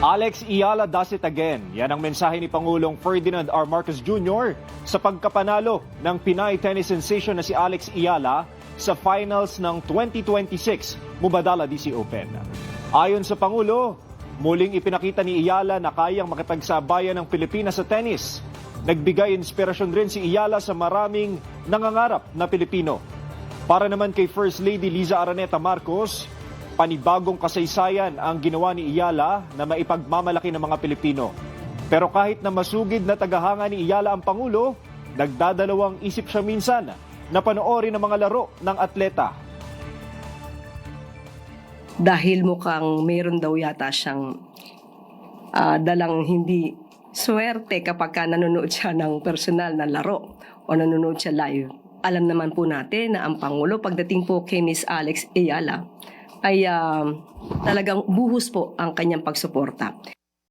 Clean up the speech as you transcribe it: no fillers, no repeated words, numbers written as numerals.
Alex Eala does it again. Yan ang mensahe ni Pangulong Ferdinand R. Marcos Jr. sa pagkapanalo ng Pinay tennis sensation na si Alex Eala sa finals ng 2026 Mubadala DC Open. Ayon sa Pangulo, muling ipinakita ni Eala na kayang makipagsabayan ng Pilipinas sa tennis. Nagbigay inspirasyon rin si Eala sa maraming nangangarap na Pilipino. Para naman kay First Lady Liza Araneta Marcos, panibagong kasaysayan ang ginawa ni Eala na maipagmamalaki ng mga Pilipino. Pero kahit na masugid na tagahanga ni Eala ang Pangulo, nagdadalawang isip siya minsan na panoorin ang mga laro ng atleta. Dahil mukhang mayroon daw yata siyang dalang hindi swerte kapag nanonood siya ng personal na laro o nanonood siya live. Alam naman po natin na ang Pangulo pagdating po kay Miss Alex Eala ay talagang buhos po ang kanyang pagsuporta.